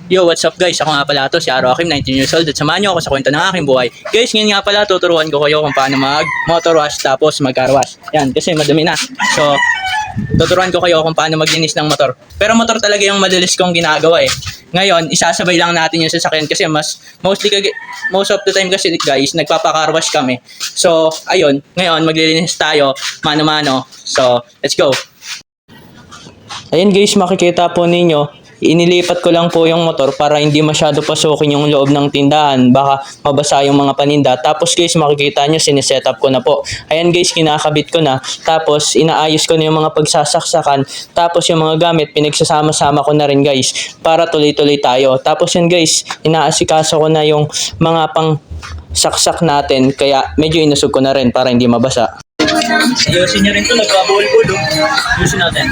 Yo, what's up guys? Ako nga pala to, si Aro Akim, 19 years old at samahan niyo ako sa kwento ng aking buhay. Guys, ngayon nga pala tuturuan ko kayo kung paano mag motor wash tapos mag car wash. Yan, kasi madumi na. So, tuturuan ko kayo kung paano maglinis ng motor. Pero motor talaga yung madalis kong ginagawa eh. Ngayon, isasabay lang natin yung sasakyan kasi most of the time kasi guys, nagpapa-car wash kami. So, ayun, ngayon maglilinis tayo mano-mano. So, let's go. Ayun guys, makikita po ninyo, inilipat ko lang po yung motor para hindi masyado pasukin yung loob ng tindahan. Baka mabasa yung mga paninda. Tapos guys, makikita nyo, siniset up ko na po. Ayan guys, kinakabit ko na. Tapos, inaayos ko na yung mga pagsasaksakan. Tapos, yung mga gamit, pinagsasama-sama ko na rin guys. Para tuloy-tuloy tayo. Tapos yun guys, inaasikaso ko na yung mga pang saksak natin. Kaya, medyo inusog ko na rin para hindi mabasa. Ayusin nyo rin ito, nagbabuhol-bulo. Ayusin natin.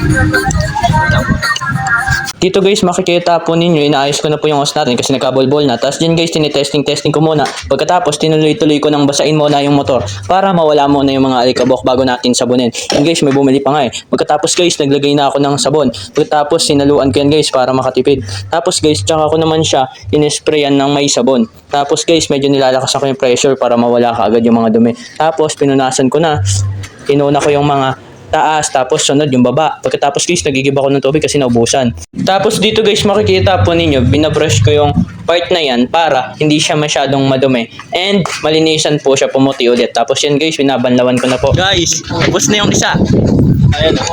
Dito guys, makikita po ninyo, inaayos ko na po yung hose natin kasi nagkabol-bol na. Tapos dyan guys, tinitesting ko muna. Pagkatapos, tinuloy-tuloy ko nang basain muna yung motor para mawala muna yung mga alikabok bago natin sabunin. Yan guys, may bumili pa nga eh. Pagkatapos guys, naglagay na ako ng sabon. Pagkatapos, sinaluan ko yan guys para makatipid. Tapos guys, tsaka ko naman siya inisprayan ng may sabon. Tapos guys, medyo nilalakas ako yung pressure para mawala kaagad yung mga dumi. Tapos, pinunasan ko na. Inuna ko yung mga taas, tapos sunod yung baba. Pagkatapos guys, nagigiba ko ng tubig kasi naubusan. Tapos dito guys, makikita po ninyo, binabrush ko yung part na yan para hindi siya masyadong madumi. And malinisan po siya, pumuti ulit. Tapos yan guys, binabanlawan ko na po. Guys, ubos na yung isa. Ayan o.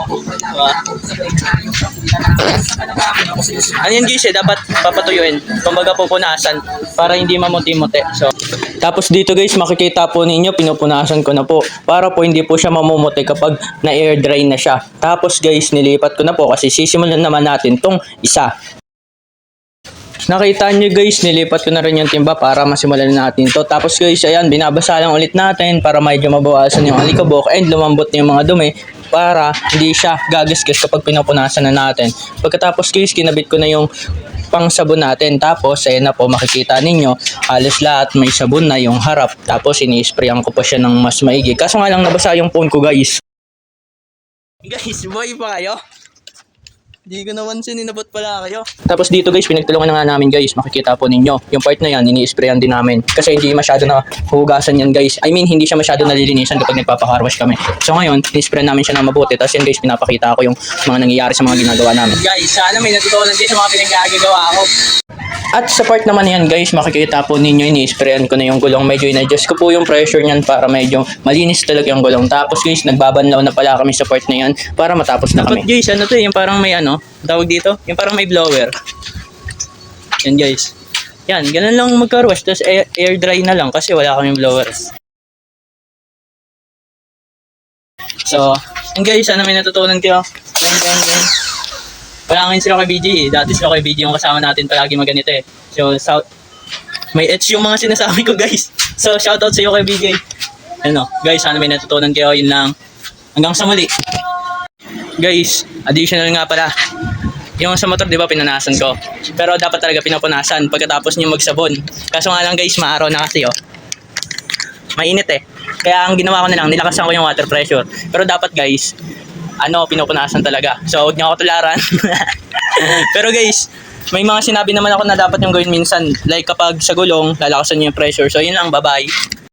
Ano yan guys dapat papatuyuin. Kumbaga pupunasan para hindi mamuti-muti. So, tapos dito guys, makikita po ninyo, pinupunasan ko na po para po hindi po siya mamumuti kapag na-air dry na siya. Tapos guys, nilipat ko na po kasi sisimulan naman natin tong isa. Nakita nyo guys, nilipat ko na rin yung timba para masimulan natin to. Tapos guys, ayan, binabasa lang ulit natin para medyo mabawasan yung alikabok and lumambot na yung mga dumi para hindi siya gagasgas kapag pinapunasan na natin. Pagkatapos guys, kinabit ko na yung pang sabon natin. Tapos, ayan na po, makikita ninyo, halos lahat may sabon na yung harap. Tapos, ini-sprayan ko pa siya ng mas maigi. Kaso nga lang nabasa yung phone ko guys. Guys, boy pa kayo? Hindi ko naman sinabot pala kayo. Tapos dito guys, pinagtulungan na nga namin guys. Makikita po ninyo. Yung part na yan, ini-sprayan din namin. Kasi hindi masyado na hugasan yan guys. I mean, hindi siya masyado nalilinisan kapag nagpapa-car wash kami. So ngayon, ini-sprayan namin siya ng mabuti. Tapos yan guys, pinapakita ko yung mga nangyayari sa mga ginagawa namin. Guys, sana may natutunan din sa mga pinagkagagawa ko. At sa part naman yan guys, makikita po ninyo, ini-sprayan ko na yung gulong. Medyo in-adjust ko po yung pressure niyan para medyo malinis talaga yung gulong. Tapos guys, nagbabanlaw na pala kami sa part na yan para matapos na kami. Guys, ano to, yung parang may ano, tawag dito, yung parang may blower. Yan guys. Yan, ganun lang mag-car wash. Tapos air dry na lang kasi wala kaming blower. So, yan guys, sana may natutunan kayo. Yan. Wala ngayon sila kay BG eh. Dati sila kay BG yung kasama natin palagi maganito eh. So, may edge yung mga sinasabi ko guys. So, shoutout sa iyo kay BJ. Ano, guys, sana may natutunan kayo. Yun lang. Hanggang sa muli. Guys, additional nga pala. Yung sa motor, di ba, pinunasan ko. Pero dapat talaga pinapunasan pagkatapos nyo magsabon. Kaso nga lang guys, maaraw na kasi oh. Mainit eh. Kaya ang ginawa ko na lang, nilakasan ko yung water pressure. Pero dapat guys, pinupunasan talaga. So, huwag niyo ako tularan. Pero guys, may mga sinabi naman ako na dapat yung gawin minsan. Like kapag sa gulong, lalakasan niyo yung pressure. So, yun lang. Bye-bye.